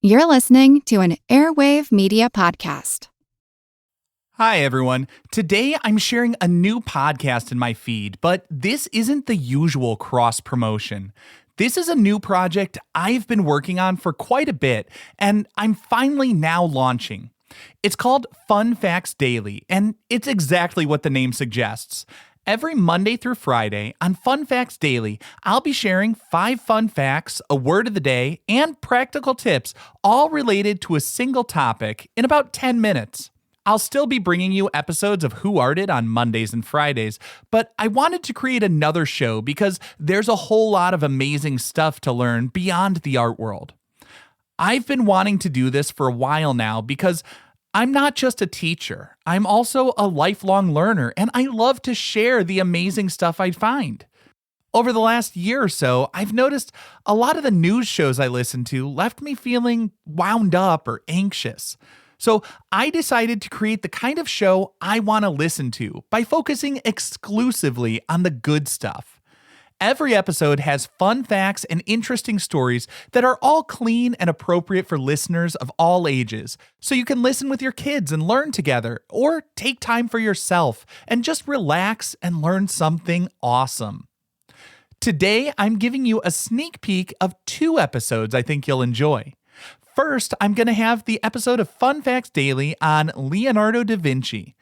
You're listening to an Airwave Media Podcast. Hi, everyone. Today I'm sharing a new podcast in my feed, but this isn't the usual cross-promotion. This is a new project I've been working on for quite a bit, and I'm finally now launching. It's called Fun Facts Daily, and it's exactly what the name suggests. Every Monday through Friday on Fun Facts Daily, I'll be sharing 5 fun facts, a word of the day, and practical tips, all related to a single topic in about 10 minutes. I'll still be bringing you episodes of Who Arted on Mondays and Fridays, but I wanted to create another show because there's a whole lot of amazing stuff to learn beyond the art world. I've been wanting to do this for a while now because I'm not just a teacher, I'm also a lifelong learner, and I love to share the amazing stuff I find. Over the last year or so, I've noticed a lot of the news shows I listen to left me feeling wound up or anxious. So I decided to create the kind of show I want to listen to by focusing exclusively on the good stuff. Every episode has fun facts and interesting stories that are all clean and appropriate for listeners of all ages, so you can listen with your kids and learn together, or take time for yourself and just relax and learn something awesome. Today, I'm giving you a sneak peek of 2 episodes I think you'll enjoy. First, I'm going to have the episode of Fun Facts Daily on Leonardo da Vinci.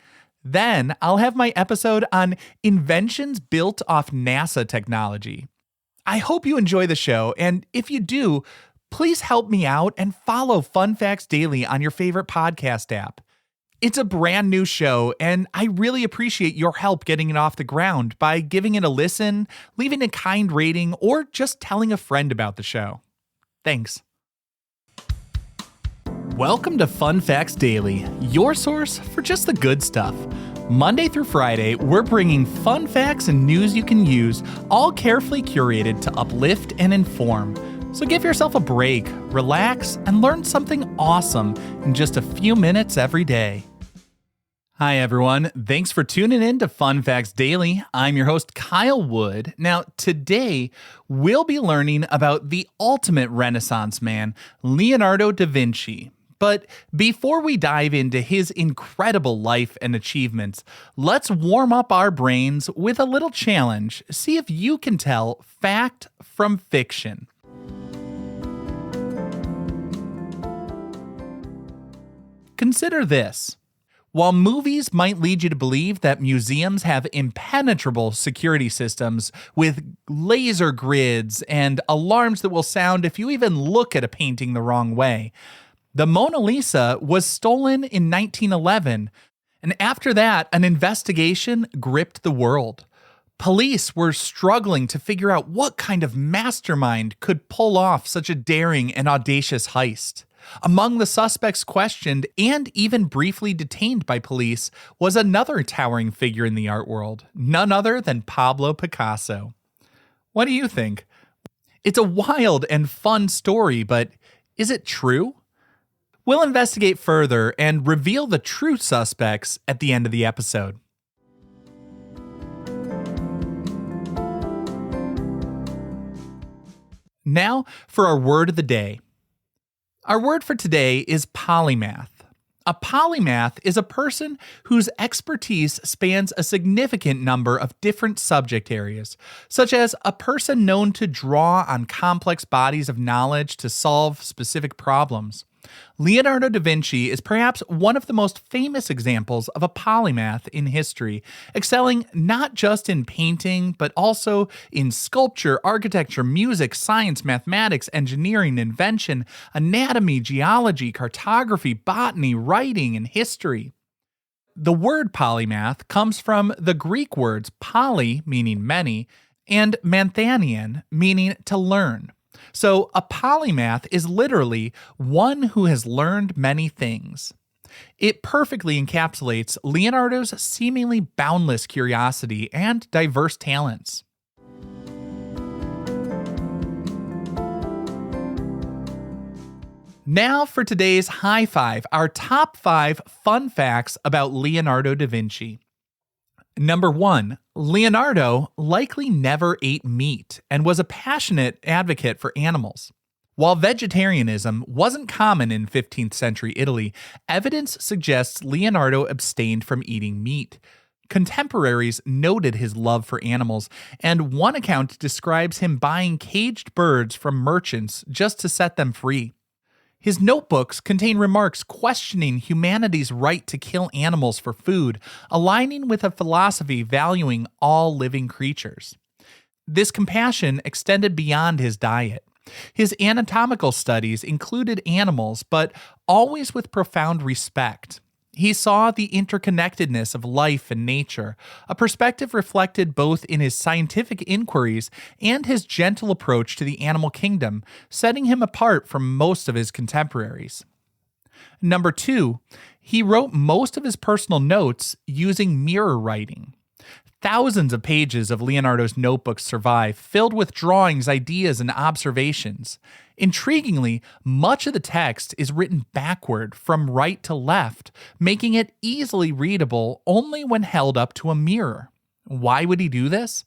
Then I'll have my episode on inventions built off NASA technology. I hope you enjoy the show, and if you do, please help me out and follow Fun Facts Daily on your favorite podcast app. It's a brand new show, and I really appreciate your help getting it off the ground by giving it a listen, leaving a kind rating, or just telling a friend about the show. Thanks. Welcome to Fun Facts Daily, your source for just the good stuff. Monday through Friday, we're bringing fun facts and news you can use, all carefully curated to uplift and inform. So give yourself a break, relax, and learn something awesome in just a few minutes every day. Hi, everyone. Thanks for tuning in to Fun Facts Daily. I'm your host, Kyle Wood. Now, today, we'll be learning about the ultimate Renaissance man, Leonardo da Vinci. But before we dive into his incredible life and achievements, let's warm up our brains with a little challenge. See if you can tell fact from fiction. Consider this. While movies might lead you to believe that museums have impenetrable security systems with laser grids and alarms that will sound if you even look at a painting the wrong way, the Mona Lisa was stolen in 1911, and after that, an investigation gripped the world. Police were struggling to figure out what kind of mastermind could pull off such a daring and audacious heist. Among the suspects questioned and even briefly detained by police was another towering figure in the art world, none other than Pablo Picasso. What do you think? It's a wild and fun story, but is it true? We'll investigate further and reveal the true suspects at the end of the episode. Now for our word of the day. Our word for today is polymath. A polymath is a person whose expertise spans a significant number of different subject areas, such as a person known to draw on complex bodies of knowledge to solve specific problems. Leonardo da Vinci is perhaps one of the most famous examples of a polymath in history, excelling not just in painting, but also in sculpture, architecture, music, science, mathematics, engineering, invention, anatomy, geology, cartography, botany, writing, and history. The word polymath comes from the Greek words poly, meaning many, and manthanion, meaning to learn. So a polymath is literally one who has learned many things. It perfectly encapsulates Leonardo's seemingly boundless curiosity and diverse talents. Now for today's High Five, our top 5 fun facts about Leonardo da Vinci. Number 1, Leonardo likely never ate meat and was a passionate advocate for animals. While vegetarianism wasn't common in 15th century Italy, evidence suggests Leonardo abstained from eating meat. Contemporaries noted his love for animals, and one account describes him buying caged birds from merchants just to set them free. His notebooks contain remarks questioning humanity's right to kill animals for food, aligning with a philosophy valuing all living creatures. This compassion extended beyond his diet. His anatomical studies included animals, but always with profound respect. He saw the interconnectedness of life and nature, a perspective reflected both in his scientific inquiries and his gentle approach to the animal kingdom, setting him apart from most of his contemporaries. Number 2, he wrote most of his personal notes using mirror writing. Thousands of pages of Leonardo's notebooks survive, filled with drawings, ideas, and observations. Intriguingly, much of the text is written backward from right to left, making it easily readable only when held up to a mirror. Why would he do this?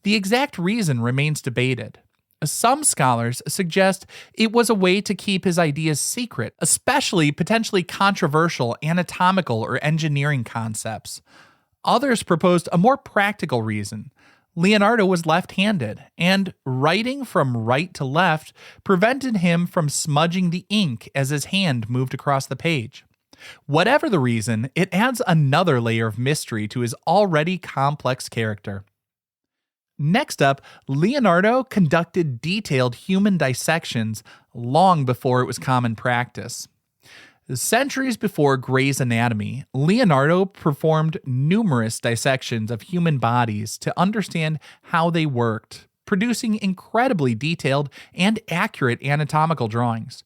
The exact reason remains debated. Some scholars suggest it was a way to keep his ideas secret, especially potentially controversial anatomical or engineering concepts. Others proposed a more practical reason. Leonardo was left-handed, and writing from right to left prevented him from smudging the ink as his hand moved across the page. Whatever the reason, it adds another layer of mystery to his already complex character. Next up, Leonardo conducted detailed human dissections long before it was common practice. Centuries before Gray's Anatomy, Leonardo performed numerous dissections of human bodies to understand how they worked, producing incredibly detailed and accurate anatomical drawings.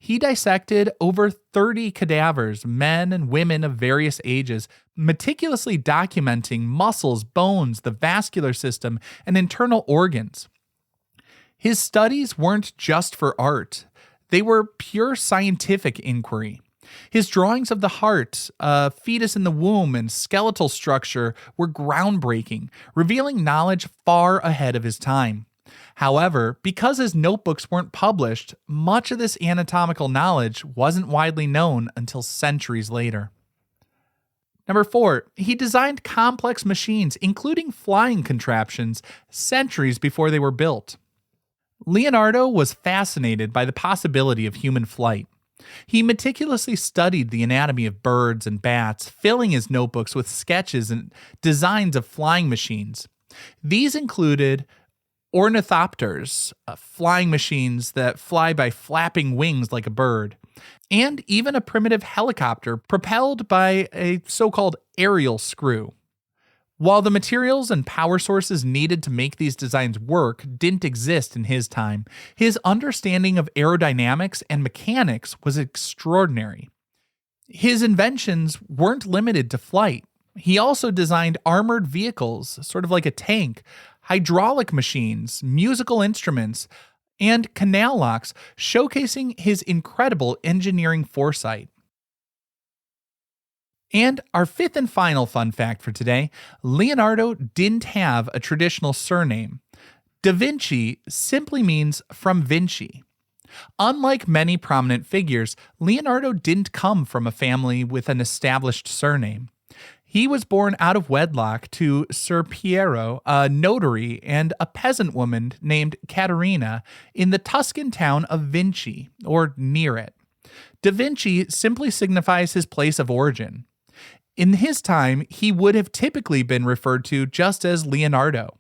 He dissected over 30 cadavers, men and women of various ages, meticulously documenting muscles, bones, the vascular system, and internal organs. His studies weren't just for art. They were pure scientific inquiry. His drawings of the heart, fetus in the womb, and skeletal structure were groundbreaking, revealing knowledge far ahead of his time. However, because his notebooks weren't published, much of this anatomical knowledge wasn't widely known until centuries later. Number 4, he designed complex machines, including flying contraptions, centuries before they were built. Leonardo was fascinated by the possibility of human flight. He meticulously studied the anatomy of birds and bats, filling his notebooks with sketches and designs of flying machines. These included ornithopters, flying machines that fly by flapping wings like a bird, and even a primitive helicopter propelled by a so-called aerial screw. While the materials and power sources needed to make these designs work didn't exist in his time, his understanding of aerodynamics and mechanics was extraordinary. His inventions weren't limited to flight. He also designed armored vehicles, sort of like a tank, hydraulic machines, musical instruments, and canal locks, showcasing his incredible engineering foresight. And our 5th and final fun fact for today, Leonardo didn't have a traditional surname. Da Vinci simply means from Vinci. Unlike many prominent figures, Leonardo didn't come from a family with an established surname. He was born out of wedlock to Ser Piero, a notary, and a peasant woman named Caterina in the Tuscan town of Vinci, or near it. Da Vinci simply signifies his place of origin. In his time, he would have typically been referred to just as Leonardo.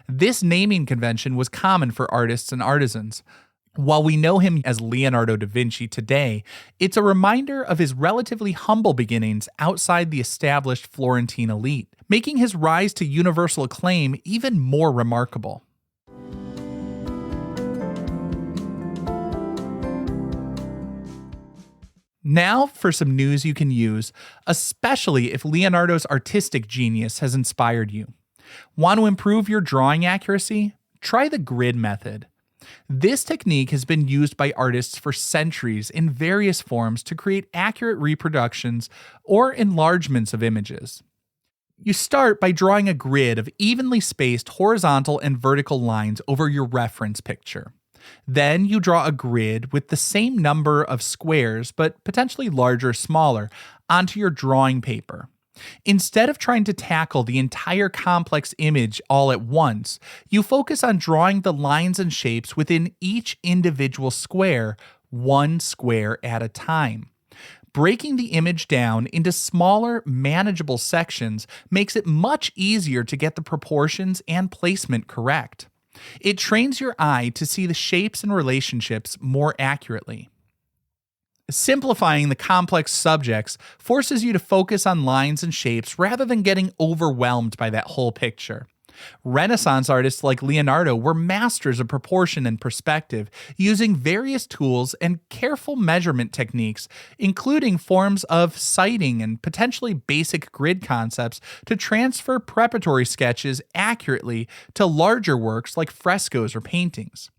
This naming convention was common for artists and artisans. While we know him as Leonardo da Vinci today, it's a reminder of his relatively humble beginnings outside the established Florentine elite, making his rise to universal acclaim even more remarkable. Now for some news you can use, especially if Leonardo's artistic genius has inspired you. Want to improve your drawing accuracy? Try the grid method. This technique has been used by artists for centuries in various forms to create accurate reproductions or enlargements of images. You start by drawing a grid of evenly spaced horizontal and vertical lines over your reference picture. Then you draw a grid with the same number of squares, but potentially larger or smaller, onto your drawing paper. Instead of trying to tackle the entire complex image all at once, you focus on drawing the lines and shapes within each individual square, one square at a time. Breaking the image down into smaller, manageable sections makes it much easier to get the proportions and placement correct. It trains your eye to see the shapes and relationships more accurately. Simplifying the complex subjects forces you to focus on lines and shapes rather than getting overwhelmed by that whole picture. Renaissance artists like Leonardo were masters of proportion and perspective, using various tools and careful measurement techniques, including forms of sighting and potentially basic grid concepts, to transfer preparatory sketches accurately to larger works like frescoes or paintings.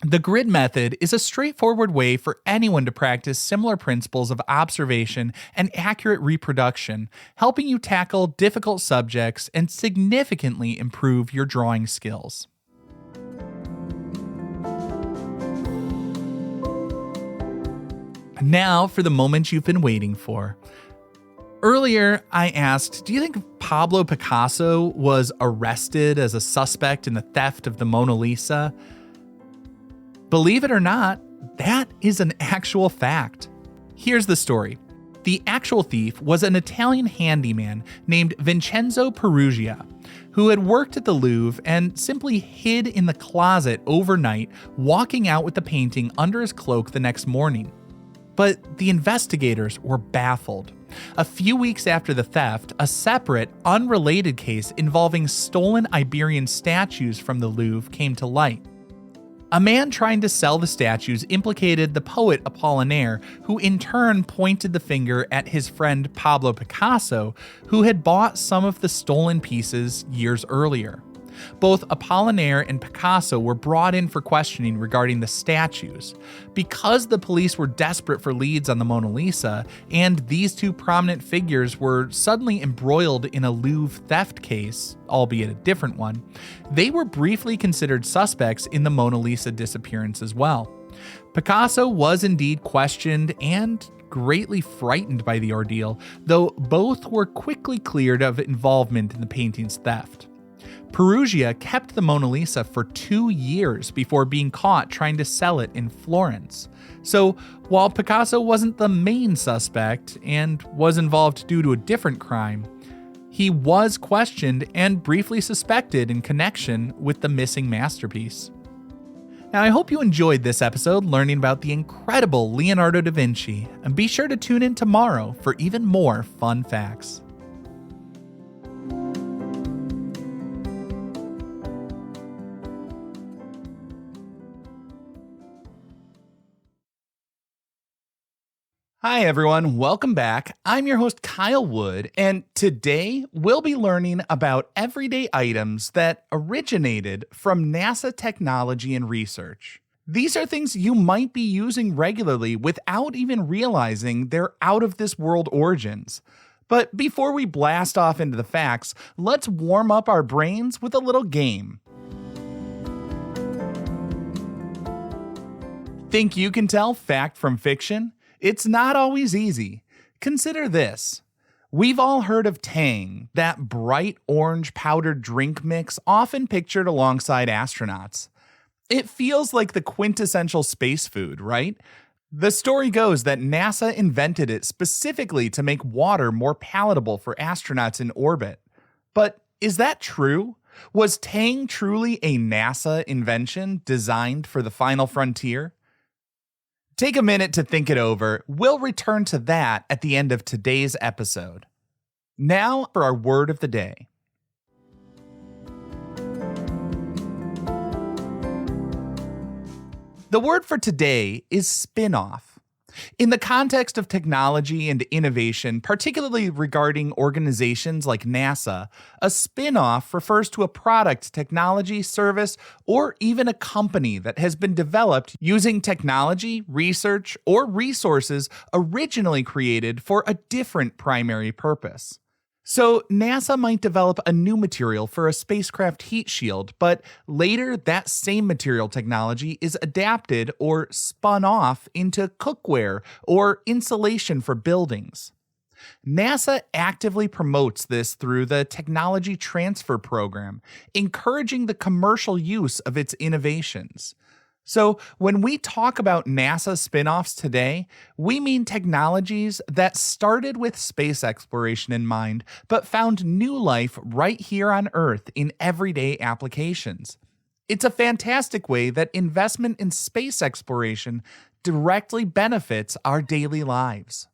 The grid method is a straightforward way for anyone to practice similar principles of observation and accurate reproduction, helping you tackle difficult subjects and significantly improve your drawing skills. Now for the moment you've been waiting for. Earlier, I asked, do you think Pablo Picasso was arrested as a suspect in the theft of the Mona Lisa? Believe it or not, that is an actual fact. Here's the story. The actual thief was an Italian handyman named Vincenzo Peruggia, who had worked at the Louvre and simply hid in the closet overnight, walking out with the painting under his cloak the next morning. But the investigators were baffled. A few weeks after the theft, a separate, unrelated case involving stolen Iberian statues from the Louvre came to light. A man trying to sell the statues implicated the poet Apollinaire, who in turn pointed the finger at his friend Pablo Picasso, who had bought some of the stolen pieces years earlier. Both Apollinaire and Picasso were brought in for questioning regarding the statues. Because the police were desperate for leads on the Mona Lisa, and these two prominent figures were suddenly embroiled in a Louvre theft case, albeit a different one, they were briefly considered suspects in the Mona Lisa disappearance as well. Picasso was indeed questioned and greatly frightened by the ordeal, though both were quickly cleared of involvement in the painting's theft. Peruggia kept the Mona Lisa for 2 years before being caught trying to sell it in Florence. So, while Picasso wasn't the main suspect and was involved due to a different crime, he was questioned and briefly suspected in connection with the missing masterpiece. Now, I hope you enjoyed this episode learning about the incredible Leonardo da Vinci, and be sure to tune in tomorrow for even more fun facts. Hi everyone, welcome back. I'm your host Kyle Wood, and today we'll be learning about everyday items that originated from NASA technology and research. These are things you might be using regularly without even realizing they're out of this world origins. But before we blast off into the facts, let's warm up our brains with a little game. Think you can tell fact from fiction? It's not always easy. Consider this. We've all heard of Tang, that bright orange powdered drink mix often pictured alongside astronauts. It feels like the quintessential space food, right? The story goes that NASA invented it specifically to make water more palatable for astronauts in orbit. But is that true? Was Tang truly a NASA invention designed for the final frontier? Take a minute to think it over. We'll return to that at the end of today's episode. Now for our word of the day. The word for today is spin-off. In the context of technology and innovation, particularly regarding organizations like NASA, a spin-off refers to a product, technology, service, or even a company that has been developed using technology, research, or resources originally created for a different primary purpose. So, NASA might develop a new material for a spacecraft heat shield, but later that same material technology is adapted or spun off into cookware or insulation for buildings. NASA actively promotes this through the Technology Transfer Program, encouraging the commercial use of its innovations. So, when we talk about NASA spin-offs today, we mean technologies that started with space exploration in mind, but found new life right here on Earth in everyday applications. It's a fantastic way that investment in space exploration directly benefits our daily lives.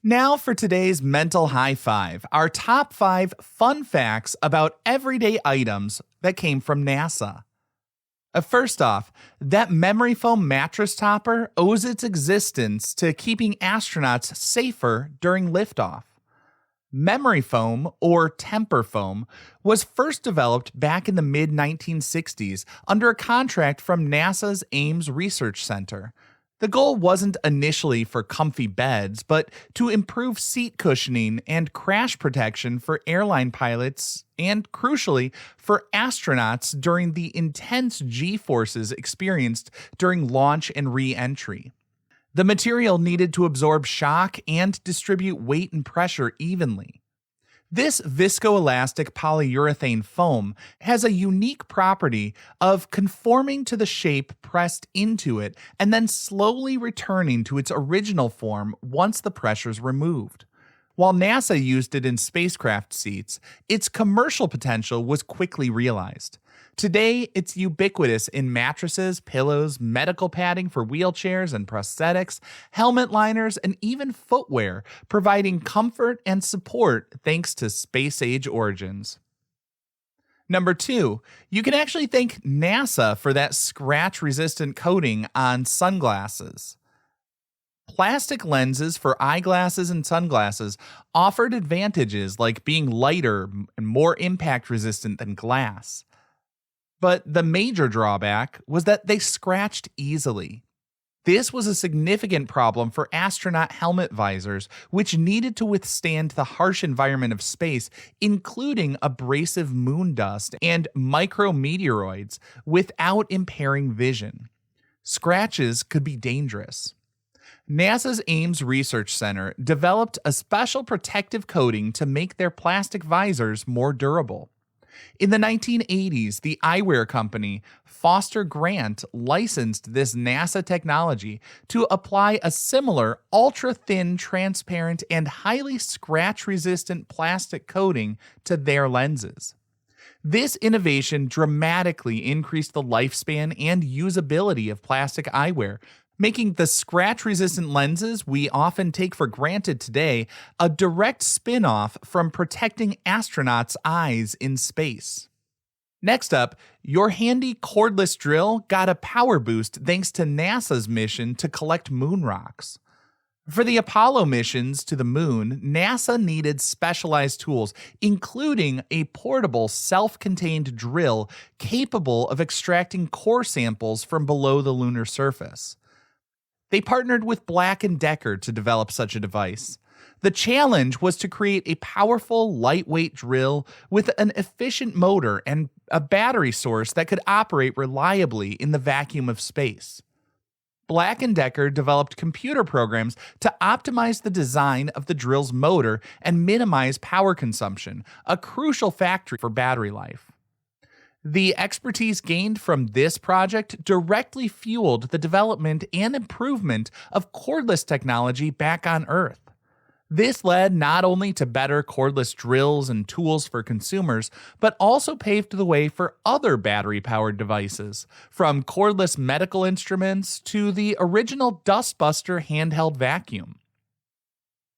Now for today's mental high five, our top 5 fun facts about everyday items that came from NASA. First off, that memory foam mattress topper owes its existence to keeping astronauts safer during liftoff. Memory foam, or temper foam, was first developed back in the mid 1960s under a contract from NASA's Ames Research Center. The goal wasn't initially for comfy beds, but to improve seat cushioning and crash protection for airline pilots and, crucially, for astronauts during the intense G-forces experienced during launch and re-entry. The material needed to absorb shock and distribute weight and pressure evenly. This viscoelastic polyurethane foam has a unique property of conforming to the shape pressed into it and then slowly returning to its original form once the pressure is removed. While NASA used it in spacecraft seats, its commercial potential was quickly realized. Today, it's ubiquitous in mattresses, pillows, medical padding for wheelchairs and prosthetics, helmet liners, and even footwear, providing comfort and support thanks to space-age origins. Number 2, you can actually thank NASA for that scratch-resistant coating on sunglasses. Plastic lenses for eyeglasses and sunglasses offered advantages like being lighter and more impact-resistant than glass. But the major drawback was that they scratched easily. This was a significant problem for astronaut helmet visors, which needed to withstand the harsh environment of space, including abrasive moon dust and micrometeoroids, without impairing vision. Scratches could be dangerous. NASA's Ames Research Center developed a special protective coating to make their plastic visors more durable. In the 1980s, the eyewear company Foster Grant licensed this NASA technology to apply a similar ultra-thin, transparent, and highly scratch-resistant plastic coating to their lenses. This innovation dramatically increased the lifespan and usability of plastic eyewear, making the scratch-resistant lenses we often take for granted today a direct spin-off from protecting astronauts' eyes in space. Next up, your handy cordless drill got a power boost thanks to NASA's mission to collect moon rocks. For the Apollo missions to the moon, NASA needed specialized tools, including a portable, self-contained drill capable of extracting core samples from below the lunar surface. They partnered with Black & Decker to develop such a device. The challenge was to create a powerful, lightweight drill with an efficient motor and a battery source that could operate reliably in the vacuum of space. Black & Decker developed computer programs to optimize the design of the drill's motor and minimize power consumption, a crucial factor for battery life. The expertise gained from this project directly fueled the development and improvement of cordless technology back on Earth. This led not only to better cordless drills and tools for consumers, but also paved the way for other battery-powered devices, from cordless medical instruments to the original dustbuster handheld vacuum.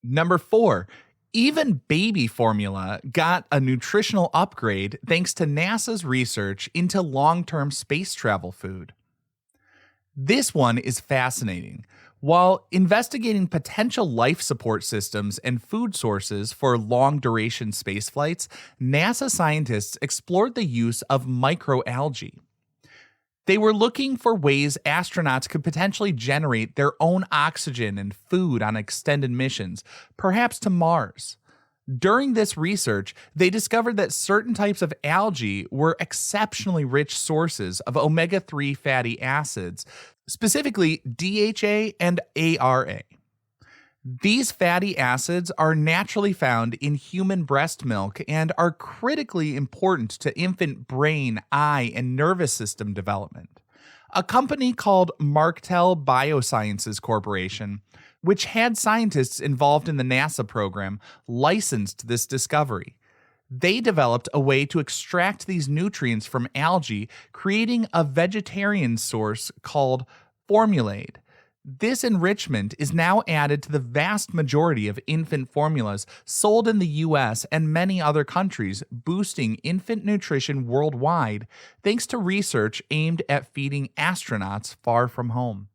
Number 4. Even baby formula got a nutritional upgrade thanks to NASA's research into long-term space travel food. This one is fascinating. While investigating potential life support systems and food sources for long-duration space flights, NASA scientists explored the use of microalgae. They were looking for ways astronauts could potentially generate their own oxygen and food on extended missions, perhaps to Mars. During this research, they discovered that certain types of algae were exceptionally rich sources of omega 3 fatty acids, specifically DHA and ARA. These fatty acids are naturally found in human breast milk and are critically important to infant brain, eye, and nervous system development. A company called Markel Biosciences Corporation, which had scientists involved in the NASA program, licensed this discovery. They developed a way to extract these nutrients from algae, creating a vegetarian source called formulade. This enrichment is now added to the vast majority of infant formulas sold in the US and many other countries, boosting infant nutrition worldwide thanks to research aimed at feeding astronauts far from home.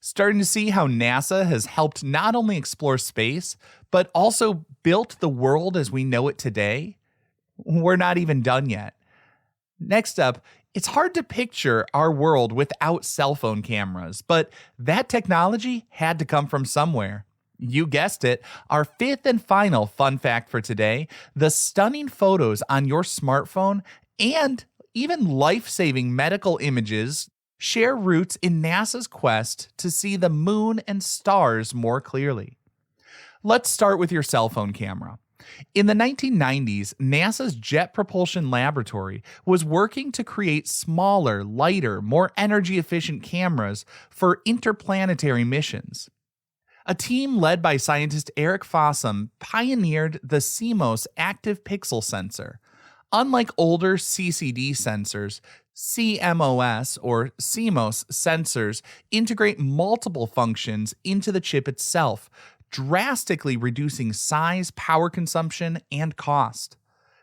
Starting to see how NASA has helped not only explore space, but also built the world as we know it today? We're not even done yet. Next up, it's hard to picture our world without cell phone cameras, but that technology had to come from somewhere. You guessed it, our fifth and final fun fact for today: the stunning photos on your smartphone and even life-saving medical images share roots in NASA's quest to see the moon and stars more clearly. Let's start with your cell phone camera. In the 1990s, NASA's Jet Propulsion Laboratory was working to create smaller, lighter, more energy-efficient cameras for interplanetary missions. A team led by scientist Eric Fossum pioneered the CMOS active pixel sensor. Unlike older CCD sensors, CMOS or CMOS sensors integrate multiple functions into the chip itself, drastically reducing size, power consumption, and cost.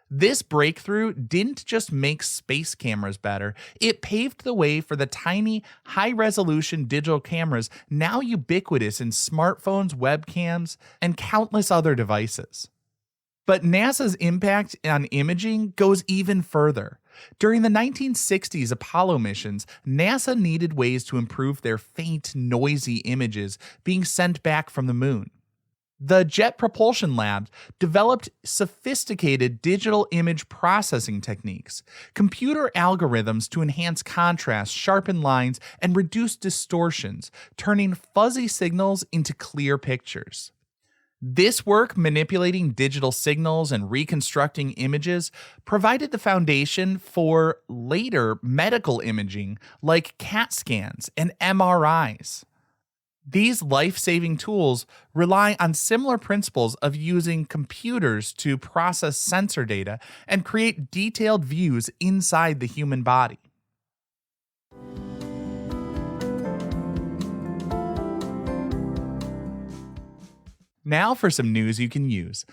This breakthrough didn't just make space cameras better, it paved the way for the tiny, high-resolution digital cameras now ubiquitous in smartphones, webcams, and countless other devices. But NASA's impact on imaging goes even further. During the 1960s Apollo missions, NASA needed ways to improve their faint, noisy images being sent back from the moon. The Jet Propulsion Lab developed sophisticated digital image processing techniques, computer algorithms to enhance contrast, sharpen lines, and reduce distortions, turning fuzzy signals into clear pictures. This work, manipulating digital signals and reconstructing images, provided the foundation for later medical imaging like CAT scans and MRIs. These life-saving tools rely on similar principles of using computers to process sensor data and create detailed views inside the human body. Now for some news you can use.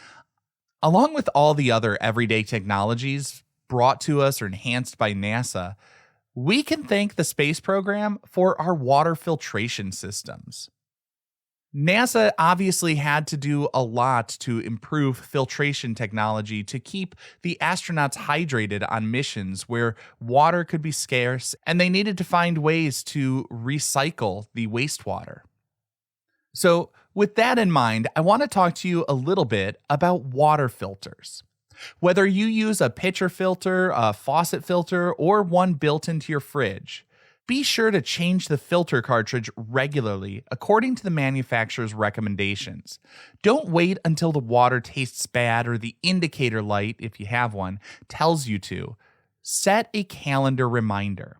Along with all the other everyday technologies brought to us or enhanced by NASA, we can thank the space program for our water filtration systems. NASA obviously had to do a lot to improve filtration technology to keep the astronauts hydrated on missions where water could be scarce, and they needed to find ways to recycle the wastewater. So, with that in mind, I want to talk to you a little bit about water filters. Whether you use a pitcher filter, a faucet filter, or one built into your fridge, be sure to change the filter cartridge regularly according to the manufacturer's recommendations. Don't wait until the water tastes bad or the indicator light, if you have one, tells you to. Set a calendar reminder.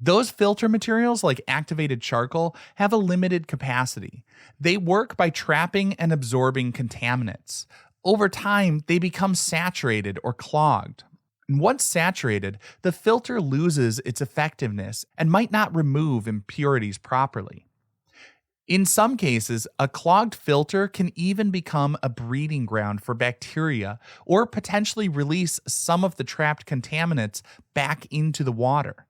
Those filter materials, like activated charcoal, have a limited capacity. They work by trapping and absorbing contaminants. Over time, they become saturated or clogged. And once saturated, the filter loses its effectiveness and might not remove impurities properly. In some cases, a clogged filter can even become a breeding ground for bacteria or potentially release some of the trapped contaminants back into the water.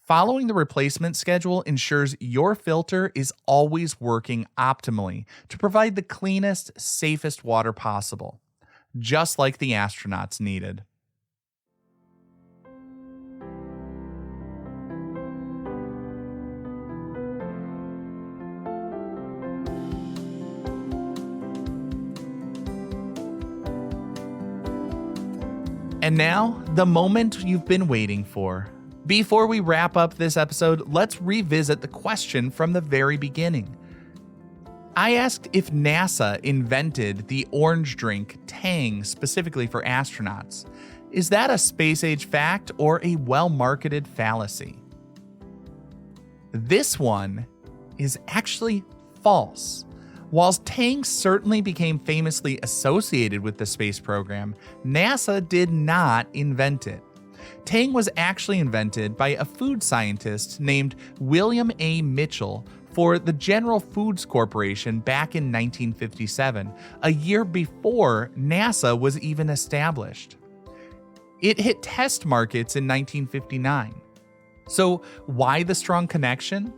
Following the replacement schedule ensures your filter is always working optimally to provide the cleanest, safest water possible, just like the astronauts needed. And now, the moment you've been waiting for. Before we wrap up this episode, let's revisit the question from the very beginning. I asked if NASA invented the orange drink Tang specifically for astronauts. Is that a space-age fact or a well-marketed fallacy? This one is actually false. Whilst Tang certainly became famously associated with the space program, NASA did not invent it. Tang was actually invented by a food scientist named William A. Mitchell for the General Foods Corporation back in 1957, a year before NASA was even established. It hit test markets in 1959. So why the strong connection?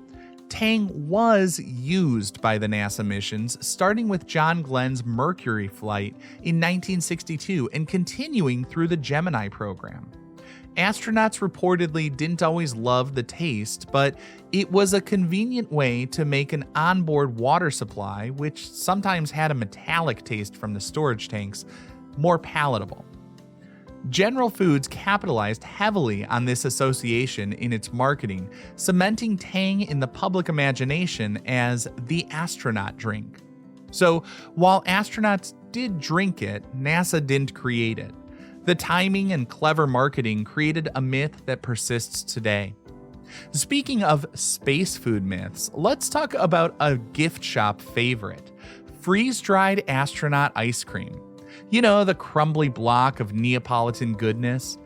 Tang was used by the NASA missions, starting with John Glenn's Mercury flight in 1962 and continuing through the Gemini program. Astronauts reportedly didn't always love the taste, but it was a convenient way to make an onboard water supply, which sometimes had a metallic taste from the storage tanks, more palatable. General Foods capitalized heavily on this association in its marketing, cementing Tang in the public imagination as the astronaut drink. So, while astronauts did drink it, NASA didn't create it. The timing and clever marketing created a myth that persists today. Speaking of space food myths, let's talk about a gift shop favorite, freeze-dried astronaut ice cream. You know, the crumbly block of Neapolitan goodness?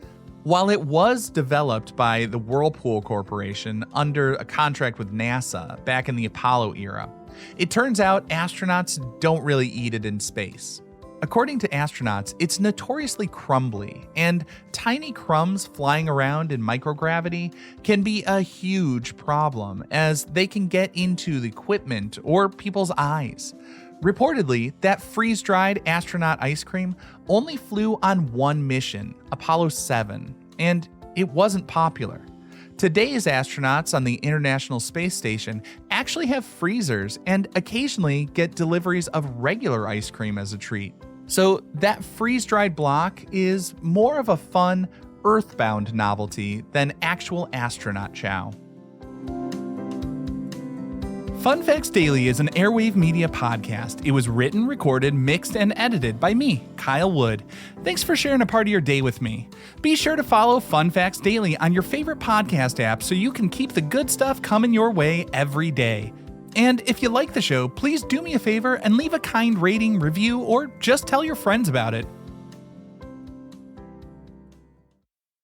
While it was developed by the Whirlpool Corporation under a contract with NASA back in the Apollo era, it turns out astronauts don't really eat it in space. According to astronauts, it's notoriously crumbly, and tiny crumbs flying around in microgravity can be a huge problem as they can get into the equipment or people's eyes. Reportedly, that freeze-dried astronaut ice cream only flew on one mission, Apollo 7, and it wasn't popular. Today's astronauts on the International Space Station actually have freezers and occasionally get deliveries of regular ice cream as a treat. So that freeze-dried block is more of a fun, earthbound novelty than actual astronaut chow. Fun Facts Daily is an Airwave Media podcast. It was written, recorded, mixed, and edited by me, Kyle Wood. Thanks for sharing a part of your day with me. Be sure to follow Fun Facts Daily on your favorite podcast app so you can keep the good stuff coming your way every day. And if you like the show, please do me a favor and leave a kind rating, review, or just tell your friends about it.